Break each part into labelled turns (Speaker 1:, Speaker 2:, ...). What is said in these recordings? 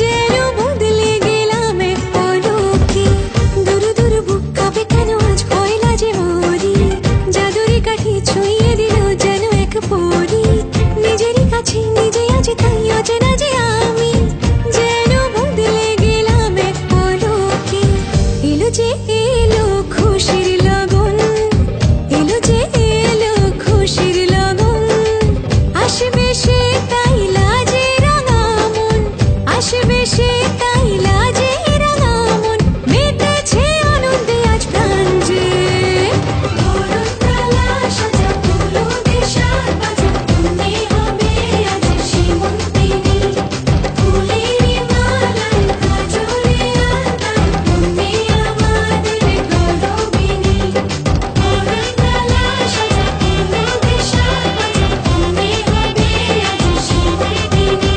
Speaker 1: যেন বদলে গেলাম এক পলকে। দূর দূর বুক কাঁপে কেন আজ ভয় লাগে মরি। জাদুরি কাঠি ছুঁয়ে দিল যেন এক পরি। নিজেরই কাছে নিজে আছি তাই অচেনা যে আমি। যেন বদলে গেলাম এক পলকে। এলো যে এলো খুশির লগন, এলো যে এলো খুশির লগন। আসবে সে তাই লাজে রাঙা মন, আসবে সে তাই লাজে রাঙা মন। মেতেছে আনন্দে আজ প্রাণ যে। বরণডালা সাজা ফুলো দেশার বাজা, তুমি হবে আজ সীমন্তিনী। ফুলের মালায় কাজলে আলতায়, তুমি আমাদের গৌরবিনী। বরণডালা সাজা ফুলো দেশার বাজা, তুমি হবে আজ সীমন্তিনী।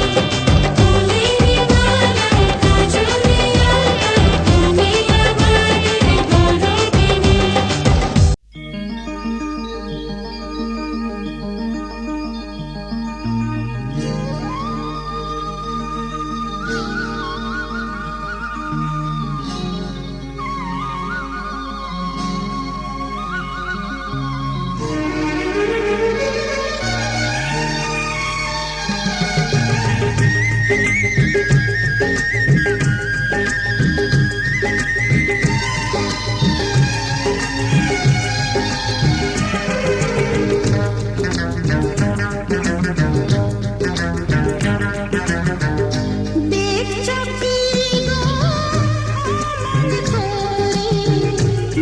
Speaker 1: ফুলের মালায় কাজলে আলতায়, তুমি আমাদের গৌরবিনী। দেখছো কি গো মন করে,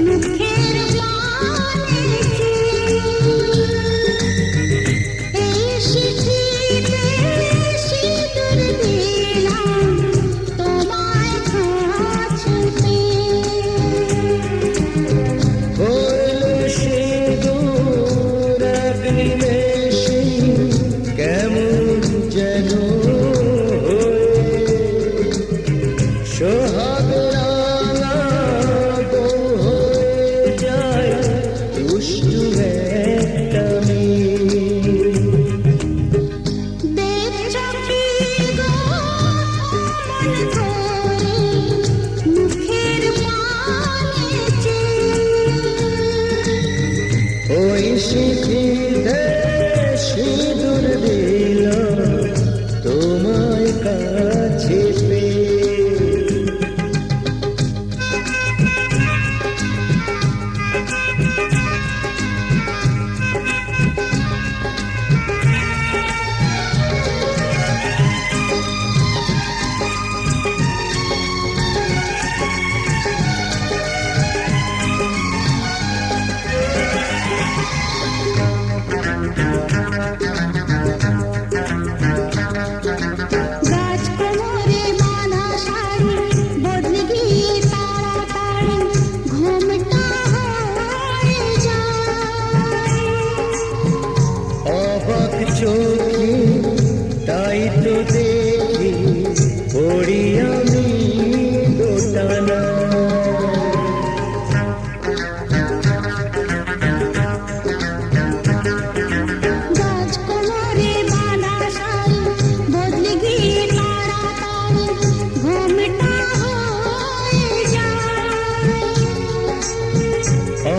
Speaker 1: মুখের মানে কি? এই চিঠিতে সিঁদুর দিলাম তোমায় কাছে
Speaker 2: হইল সে দূর এক নিমেষে কেমন যেন সোহাগ রাঙা বউ হয়ে যায় দুষ্টু একটা মেয়ে।
Speaker 1: দেখছো কি গো মন করে, মুখের মানে কি?
Speaker 2: ওই চিঠিতে সিঁদুর দিলাম তোমায় কাছে পেয়ে।
Speaker 1: রাজকুমারী বানা শাড়ি বদলে গিয়ে তাড়াতাড়ি ঘুমটা হয়ে যায়।
Speaker 2: অবাক চোখে তাই তো দেখি পড়ি আমি দোটানা।
Speaker 1: রাজকুমারী বানা শাড়ি বদলে গিয়ে তাড়াতাড়ি ঘুমটা হয়ে যায়।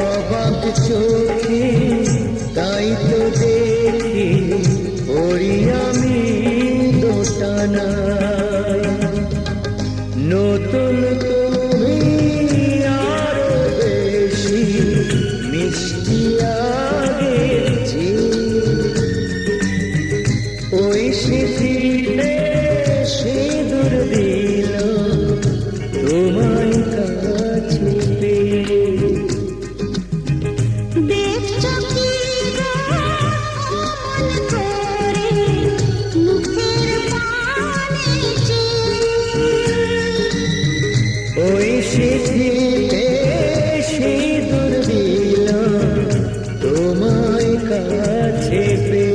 Speaker 2: অবাক চোখে তাই তো দেখি পড়ি আমি দোটানা। নতুন তুমি আরো বেশি মিষ্টি আগের চেয়ে। ওই স্মৃতিতে সিঁদুর দিল তোমায় কাছে পেয়ে।
Speaker 1: দেখছো কি গো মন করে, মুখের মানে কি?
Speaker 2: ওই চিঠিতে সিঁদুর দিলাম তোমায় কাছে পেয়ে।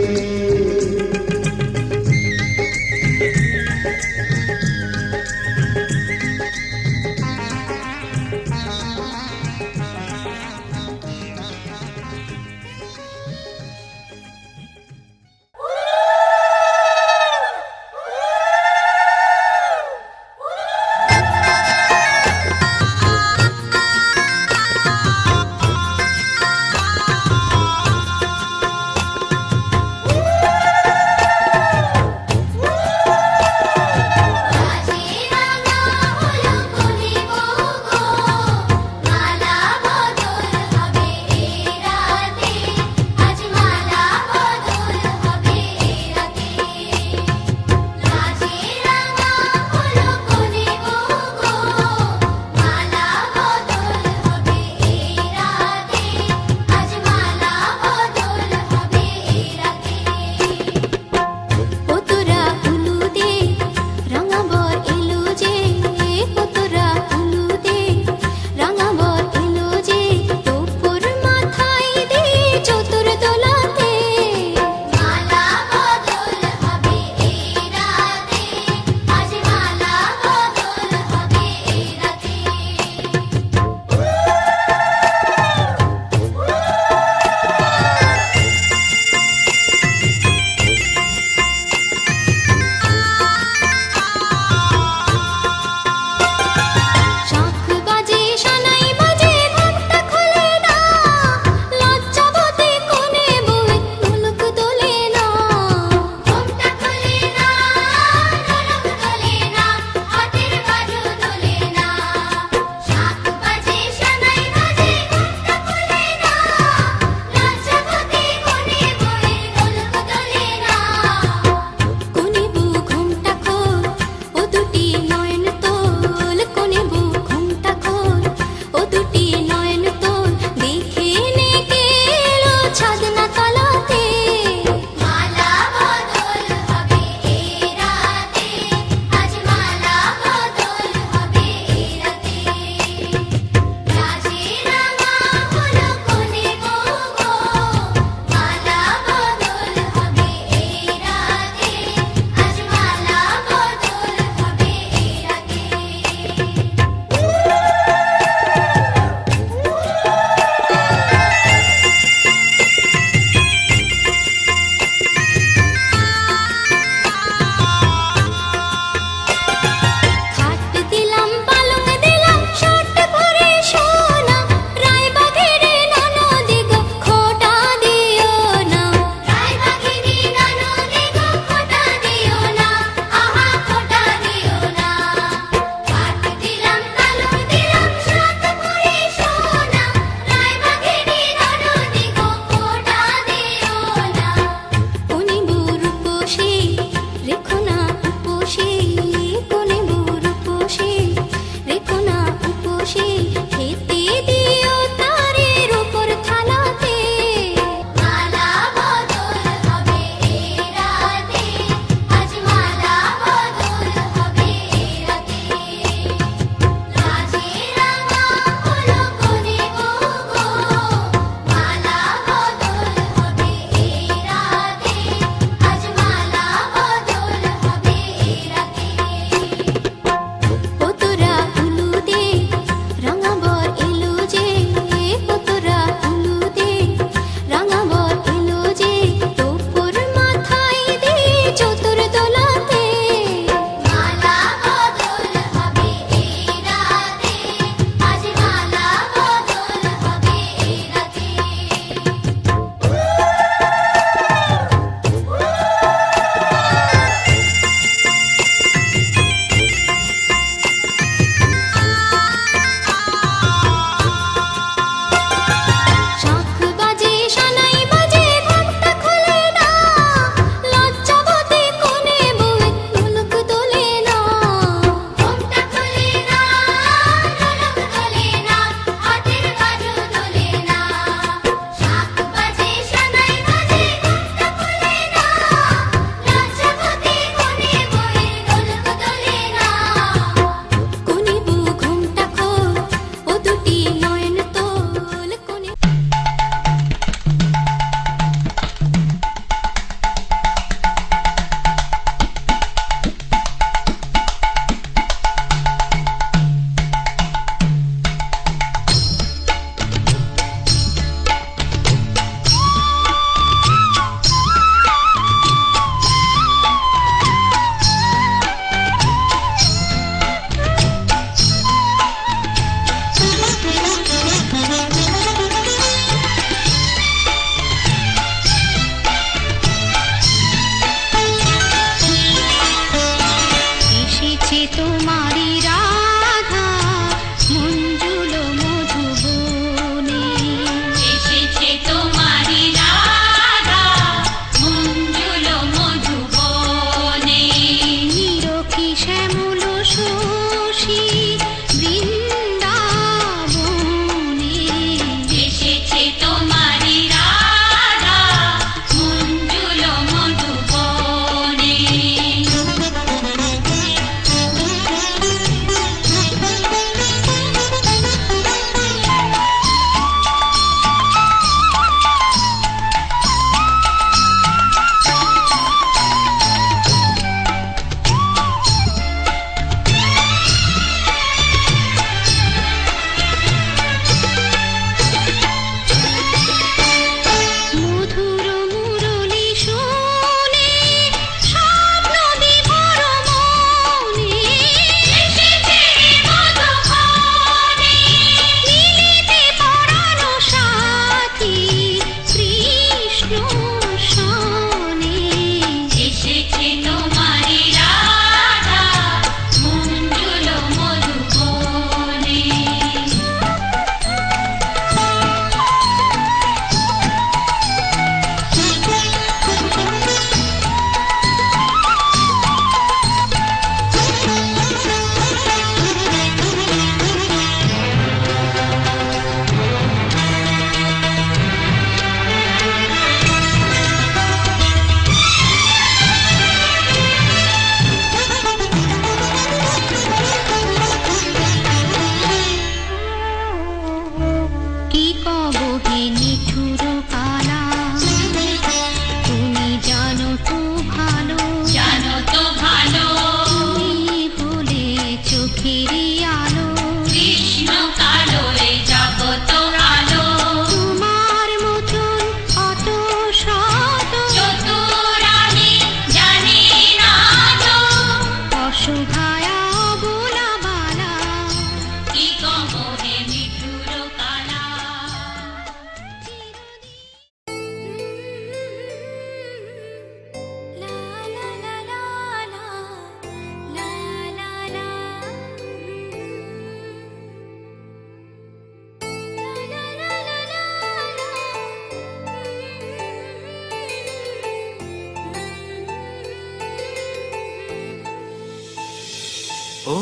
Speaker 3: ও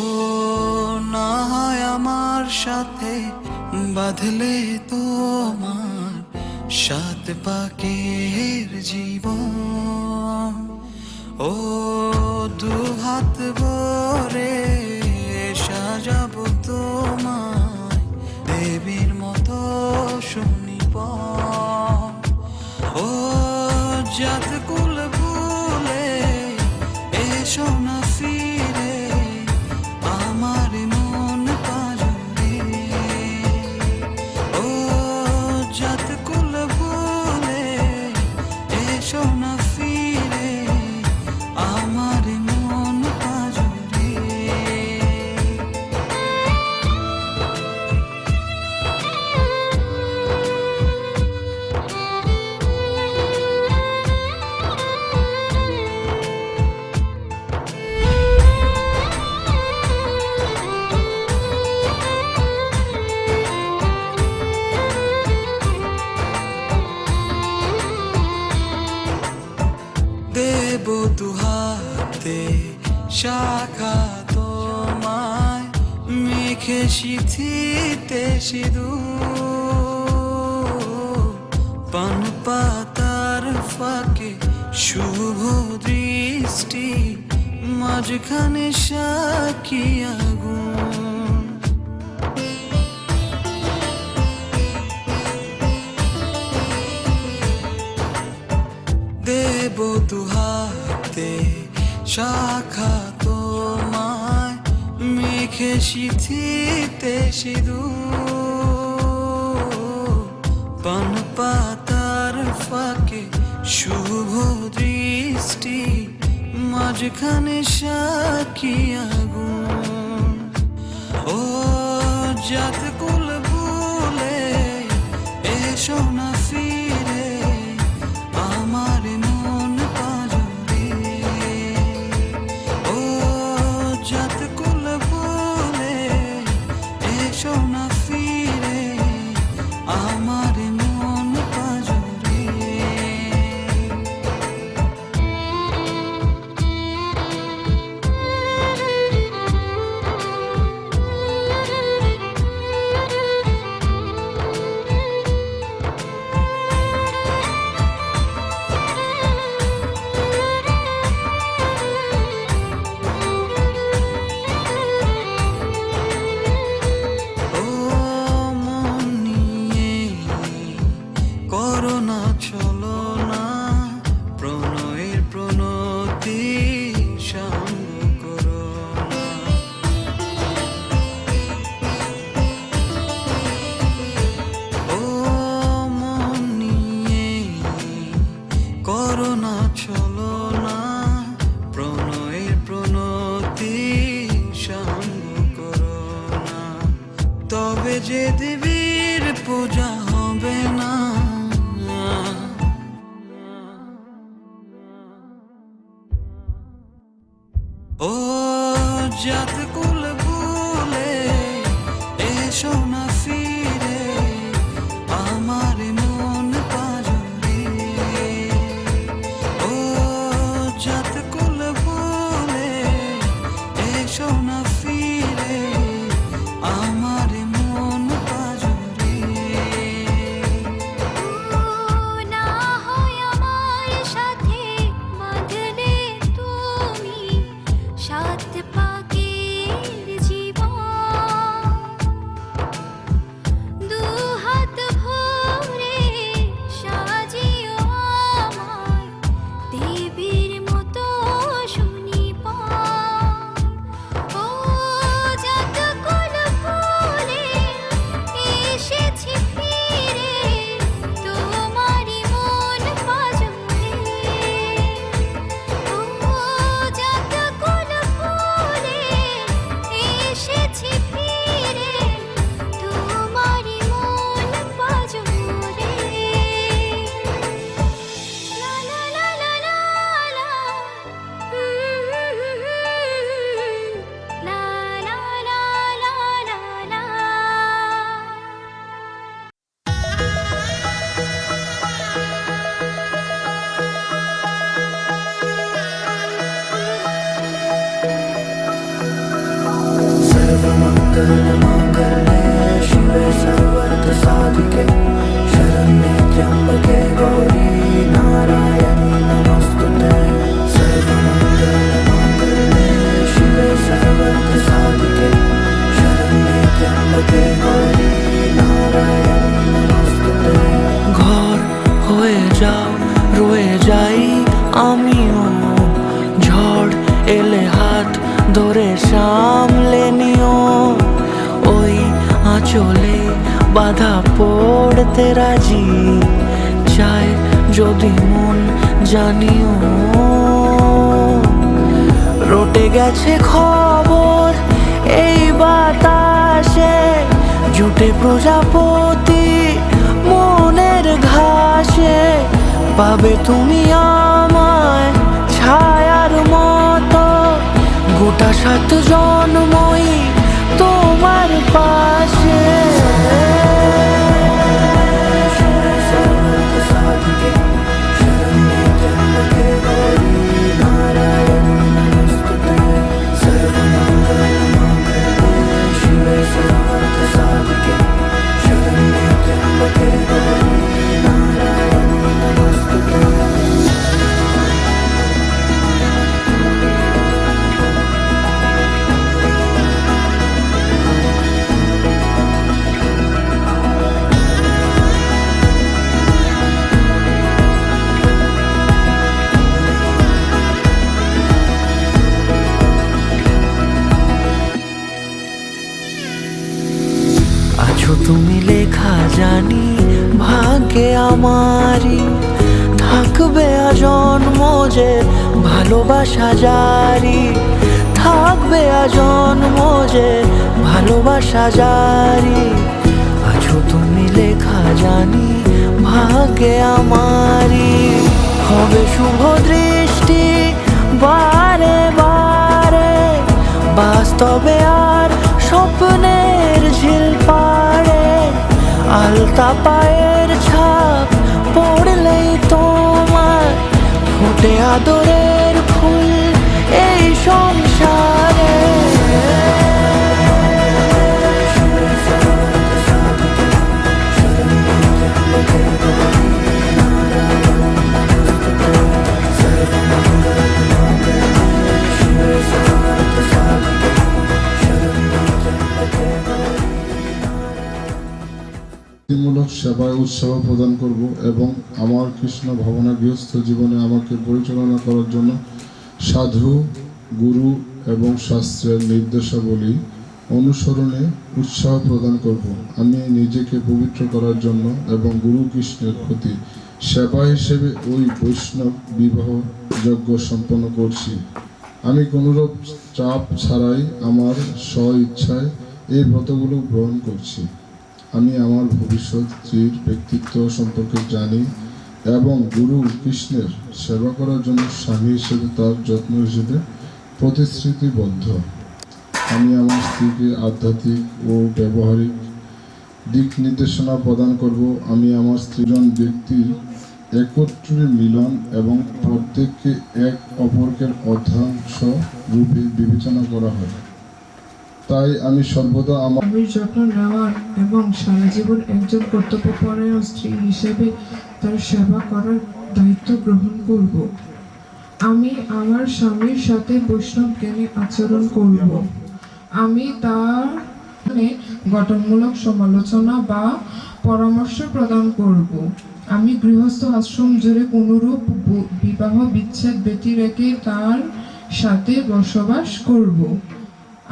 Speaker 3: না হয় আমার সাথে বাঁধলে তোমার সাত পাকের জীবন, ও দু হাত ভরে সাজাবো তোমায় দেবীর মতো সুনিপন। ও জাত কুল ভুলে এসো না ফিরে আমার মন পাজরে। ও জাত কুল ভুলে এসো না ফিরে আমার মন পাজরে। দেব দুহাতে শাখা তোমায় মেখে সিথিতে সিঁদুর, পান পাতার ফাঁকে শুভ দৃষ্টি মাঝখানে সাক্ষী আগুন। দেব দুহাতে শাখা তোমায় মেখে সিথিতে সিঁদুর, পান পাতার ফাঁকে শুভ দৃষ্টি মাঝখানে সাক্ষী আগুন। ও জাত কুল ভুলে এসো না ফিরে আমার মন পাজরে। ও জাত কুল ভুলে এসো না ফিরে আমার মন পাজরে। ও মন নিয়ে করোনা চলো না, প্রণয়ের প্রণতি সঙ্গ করো না। ও মন নিয়ে করোনা চলো না, প্রণয়ের প্রণতি সঙ্গ করো না। তবে যে দেবীর পূজা হবে না, ও জাত কুল ভুলে এসো না ফিরে আমার মন পাজরে। ও জাত কুল ভুলে এসো না ফিরে আমার মন পাজরে।
Speaker 1: না হয় আমার সাথে বাঁধলে তুমি সাত পাকের
Speaker 3: সামলে নিও, ওই আঁচলে বাধা পড়তে রাজি, চাই যদি মন জানিও। রটে গেছে খবর এই বাতাসে, জুটে প্রজাপতি মনের ঘাসে, পাবে তুমি আমায় ছায়ার মতো, গোটা 7 জন্মই তোমার পাশে। আছো তুমি লেখা জানি ভাগ্যে আমারই, থাকবে আজন্ম যে ভালোবাসা জারি, থাকবে আজন্ম যে ভালোবাসা জারি। আছো তুমি লেখা জানি ভাগ্যে আমারই, হবে শুভ দৃষ্টি বারে বারে, বাস্তবে আর স্বপ্নের ঝিল পাড়ে, আলতা পায়ের ছাপ পড়লেই তোমার ফোটে আদরের ফুল এই সংসারে।
Speaker 4: মূলক সেবায় উৎসাহ প্রদান করব এবং আমার কৃষ্ণ ভাবনা গৃহস্থ জীবনে আমাকে পরিচালনা করার জন্য সাধু, গুরু এবং শাস্ত্রের নির্দেশাবলী অনুসরণে উৎসাহ প্রদান করব। আমি নিজেকে পবিত্র করার জন্য এবং গুরু কৃষ্ণের প্রতি সেবা হিসেবে ওই বৈষ্ণব বিবাহ যজ্ঞ সম্পন্ন করছি। আমি কোনোরূপ চাপ ছাড়াই আমার স্ব ইচ্ছায় এই ব্রতগুলো গ্রহণ করছি। আমি আমার ভবিষ্যৎ স্ত্রীর ব্যক্তিত্ব সম্পর্কে জানি এবং গুরু কৃষ্ণের সেবা করার জন্য স্বামী হিসেবে তার যত্ন হিসেবে প্রতিশ্রুতিবদ্ধ। আমি আমার স্ত্রীকে আধ্যাত্মিক ও ব্যবহারিক দিক নির্দেশনা প্রদান করব। আমি আমার স্ত্রীজন ব্যক্তির একত্রে মিলন এবং প্রত্যেককে এক অপরকে অর্ধাংশ রূপে বিবেচনা করা হয়। তাই আমি সর্বদা আমার
Speaker 5: স্বামীর যত্ন নেওয়ার এবং সারা জীবন একজন কর্তব্যপরায়ণ স্ত্রী হিসেবে তার সেবা করার দায়িত্ব গ্রহণ করব। আমি আমার স্বামীর সাথে বৈষ্ণব জ্ঞানে আচরণ করব। আমি তার গঠনমূলক সমালোচনা বা পরামর্শ প্রদান করব। আমি গৃহস্থ আশ্রম জুড়ে কোনরূপ বিবাহ বিচ্ছেদ ব্যতি রেখে তার সাথে বসবাস করব।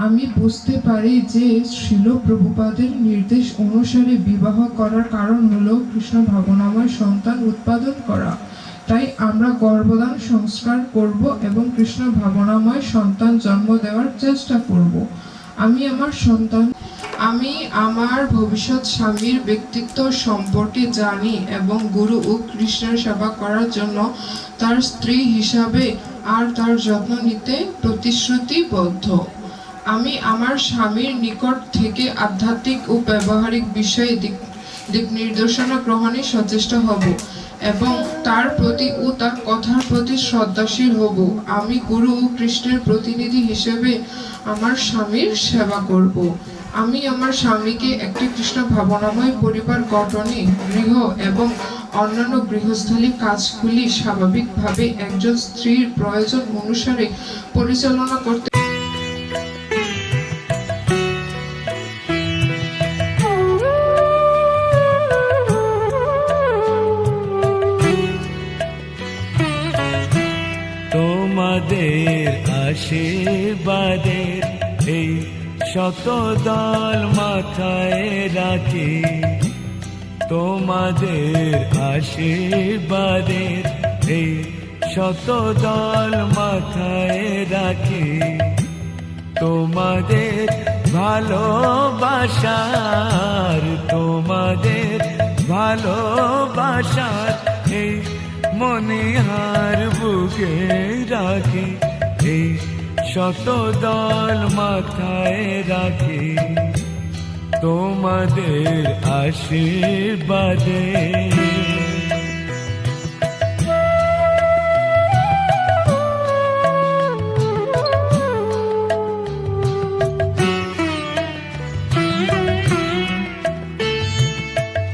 Speaker 5: আমি বুঝতে পারি যে শ্রীল প্রভুপাদের নির্দেশ অনুসারে বিবাহ করার কারণ হলো কৃষ্ণ ভাবনাময় সন্তান উৎপাদন করা। তাই আমরা গর্ভদান সংস্কার করব এবং কৃষ্ণ ভাবনাময় সন্তান জন্ম দেওয়ার চেষ্টা করব। আমি আমার ভবিষ্যৎ স্বামীর ব্যক্তিত্ব সম্পর্কে জানি এবং গুরু ও কৃষ্ণের সেবা করার জন্য তার স্ত্রী হিসাবে আর তার যত্ন নিতে প্রতিশ্রুতিবদ্ধ। আমি আমার স্বামীর নিকট থেকে আধ্যাত্মিক ও ব্যবহারিক বিষয়ে দিক নির্দেশনা গ্রহণে সচেষ্ট হব এবং তার প্রতি ও তার কথার প্রতি শ্রদ্ধাশীল হব। আমি গুরু ও কৃষ্ণের প্রতিনিধি হিসেবে আমার স্বামীর সেবা করব। আমি আমার স্বামীকে একটি কৃষ্ণ ভাবনাময় পরিবার গঠনে গৃহ এবং অন্যান্য গৃহস্থালী কাজগুলি স্বাভাবিকভাবে একজন স্ত্রীর প্রয়োজন অনুসারে পরিচালনা করতে
Speaker 6: তোমাদের আশীর্বাদের শত দল মাথায় রাখি তোমাদের আশীর্বাদের, এই শত দল মাথায় রাখি তোমাদের ভালোবাসার, তোমাদের ভালোবাসার এই মনিহার বুকে রাখি, এই শত দল মাথায় রাখি তোমাদের আশীর্বাদে।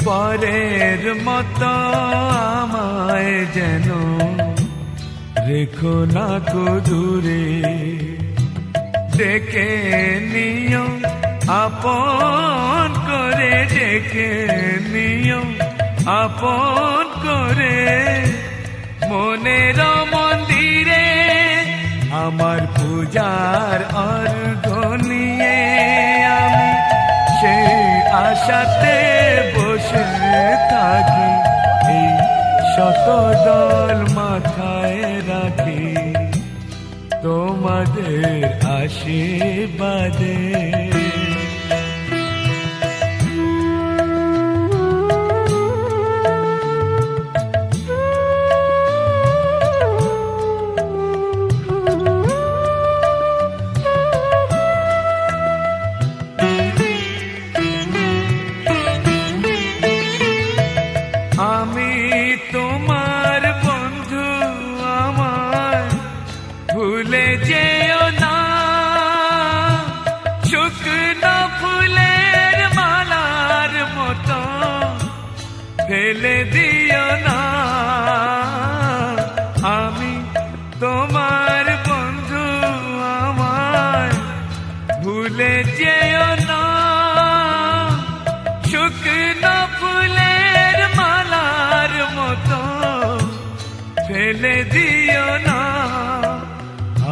Speaker 6: পরের মতো আমায় যেন রেখো না কো দূরে, ডেকে নিও আপন করে, ডেকে নিও আপন করে, মনের মন্দিরে আমার পূজার অর্ঘ নিয়ে আমি সেই আশাতে বসে থাকি, এই শত দল মাথায় রাখি তোমাদের আশীর্বাদে। আমি তোমার বন্ধু, আমার ভুলে যেও না, শুকনো ফুলের মালার মতো ফেলে দিও না। আমি তোমার বন্ধু, আমার ভুলে যেও না, শুকনো ফুলের মালার মতো ফেলে দিও না।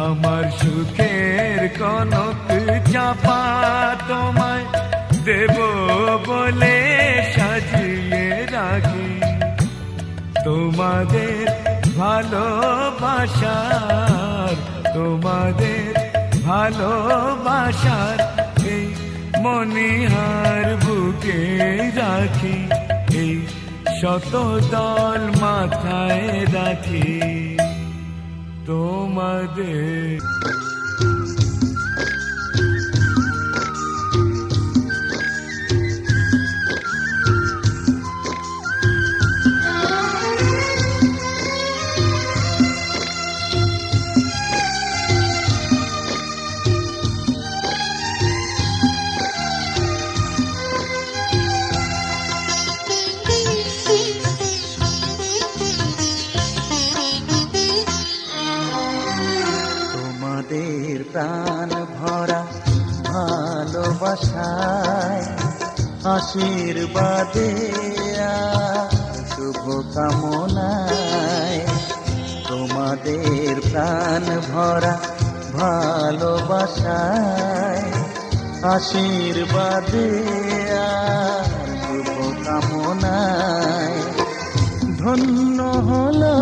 Speaker 6: আমার সুখের কনক চাপা তোমায় দেব বলে সাজিয়ে রাখি, তোমাদের ভালোবাসার, তোমাদের ভালোবাসার এই মনিহার বুকে রাখি, এই শত দল মাথায় রাখি তোমাদের।
Speaker 2: তোমাদের প্রাণ ভরা ভালোবাসায়, আশীর্বাদে শুভ কামনায়, তোমাদের প্রাণ ভরা ভালোবাসায়, আশীর্বাদে শুভ কামনায় ধন্য হলো,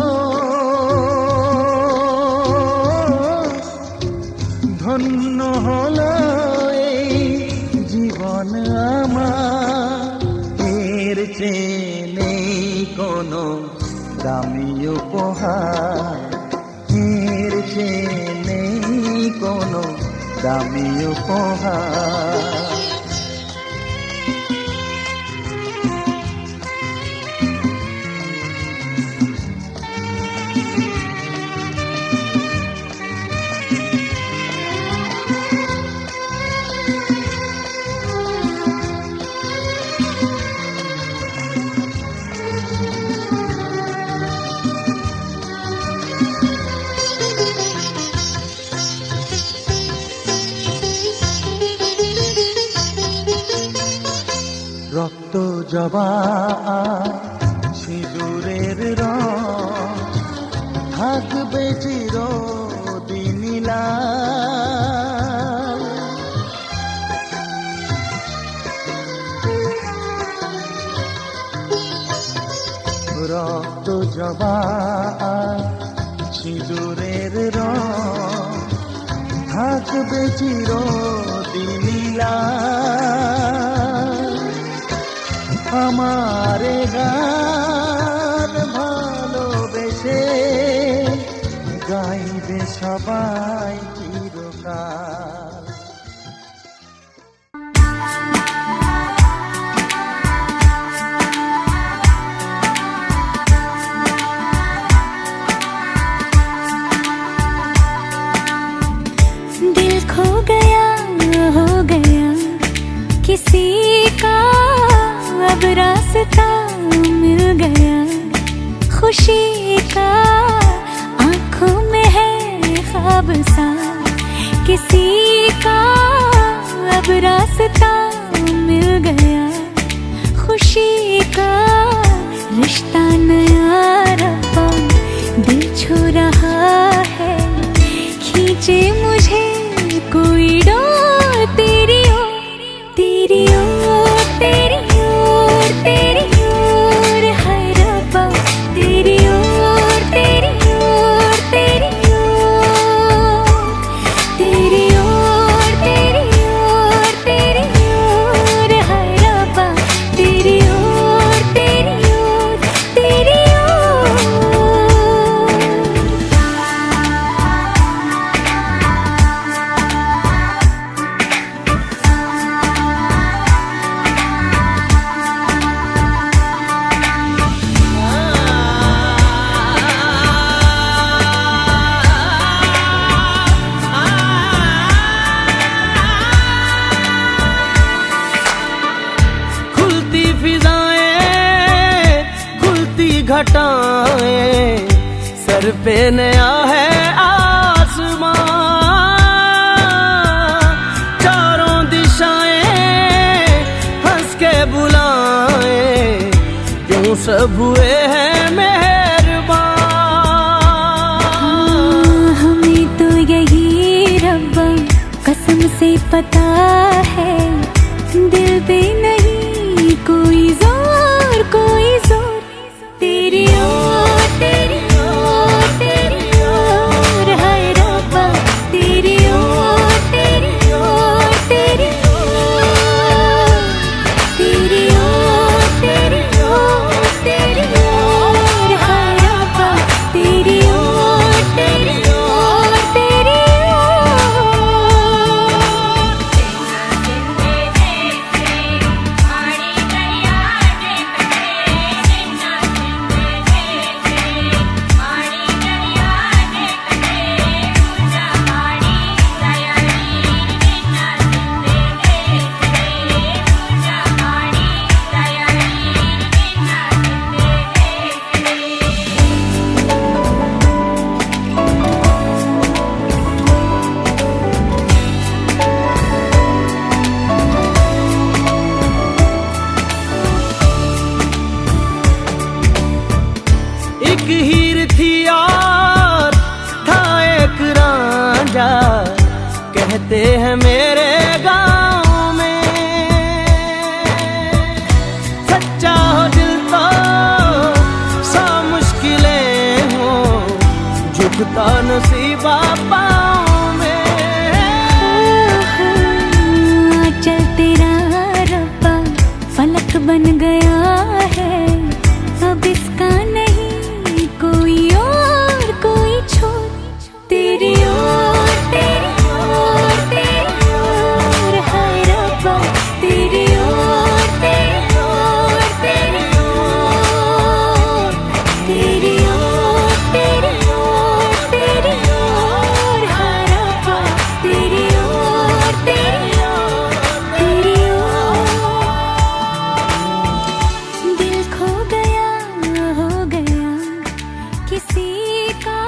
Speaker 2: ধন্য হলো এই জীবন আমার, এর চেয়ে নেই কোনো দামি উপহার, এর চেয়ে নেই কোনো দামি উপহার। রক্ত জবা সিঁদুরের রং থাকবে চিরদিন লাল, জবা সিঁদুরের রং থাকবে চিরদিন লাল। আমার গান ভালোবেসে গাইবে সবাই চিরকাল।
Speaker 1: दिल खो गया हो गया किसी का, अब रास्ता मिल गया खुशी का। आंखों में है ख्वाब सा किसी का, अब रास्ता मिल गया खुशी का। रिश्ता नया रब्बा दिल छू रहा है, खींचे मुझे कोई डोर तेरी ओर, तेरी ओर, तेरी ओर, तेरी ओर है रब्बा, तेरी ओर, तेरी ओर, तेरी ओर, तेरी ओर, तेरी ओर, तेरी ओर है रब्बा, तेरी ओर, तेरी ओर, तेरी ओर।
Speaker 3: खुलती फिजाएं, खुलती घटाएं, सर पे नया है आसमां। चारों दिशाएं हंस के बुलाएं, क्यों सब हुए हैं मेहरबान।
Speaker 1: हमें तो यही रब्बा कसम से पता है, दिल पे नहीं कोई जोर, कोई जोर। तेरी ओर, तेरी ओर, तेरी ओर है रब्बा, तेरी ओर, तेरी ओर, तेरी ओर, तेरी ओर, तेरी ओर, तेरी ओर है रब्बा, तेरी ओर, तेरी ओर, तेरी ओर।
Speaker 3: एक हीर थी और था एक रांझा, कहते हैं मेरे गांव में। सच्चा हो दिल तो सौ मुश्किलें हो, झुकता नसीबा पाँव में।
Speaker 1: चल तेरा रब्बा फलक बन गया है, अब इसका नहीं कोई और, कोई छोर। तेरी ओर, तेरी ओर, तेरी ओर है रब्बा, तेरी ओर, तेरी ओर, तेरी ओर, तेरी ओर, तेरी ओर, तेरी ओर है रब्बा, तेरी ओर, तेरी ओर, तेरी ओर। दिल खो गया हो गया किसी का,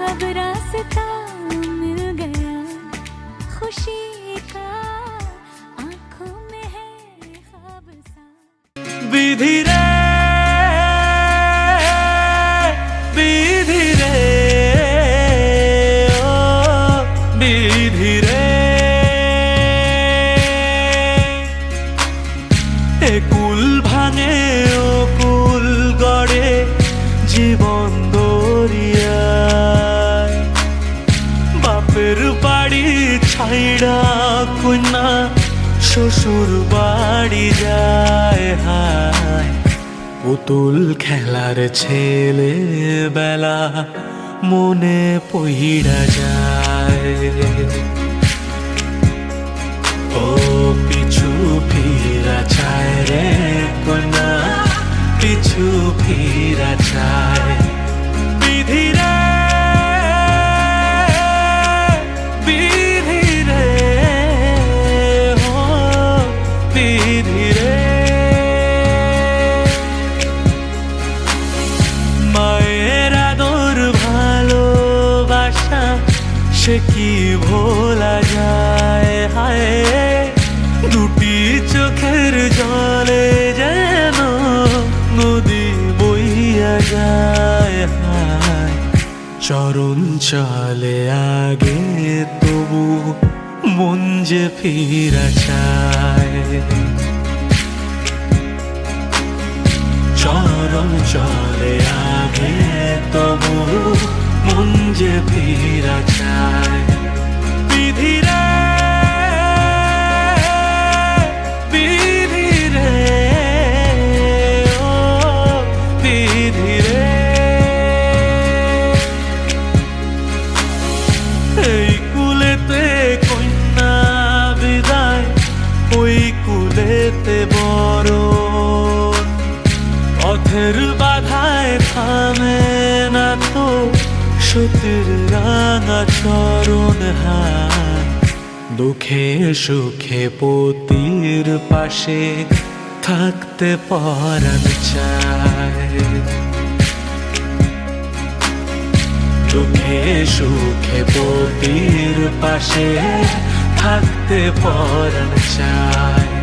Speaker 1: अब रास्ता मिल गया खुशी का। आंखों में है ख्वाब सा।
Speaker 6: विधि रे, विधि रे, ओ विधि रे। এ কুল ভাঙে ও কুল গড়ে, না শ্বশুর বাড়ি যায় হায় পুতুল খেলার ছেলে বেলা মনে পইড়া যায় ও পিছু ফিরা চায় রে কোনা পিছু ফিরা চায় বিধি রে বিধি রে ও বিধি রে মায়ের আদর ভালোবাসা সে কি ভোলা যায় হায় দুটি চোখের জলে যেন নদী বইয়া যায় হায় চরণ চলে আগে তবু মন যে ফিরা চায় চরণ চলে আগে তবু মন যে ফিরা চায় বিধি রে বিধি রে ও বিধি রে এই কুলেতে কন্যা বিদায় ওই কুলেতে বড় পথের বাধায় থামে না তো সতীর রাঙা চরণ হায় দুঃখে সুখে পতির পাশে থাকতে পরাণ চায় দুঃখে সুখে পতির পাশে থাকতে পরাণ চায়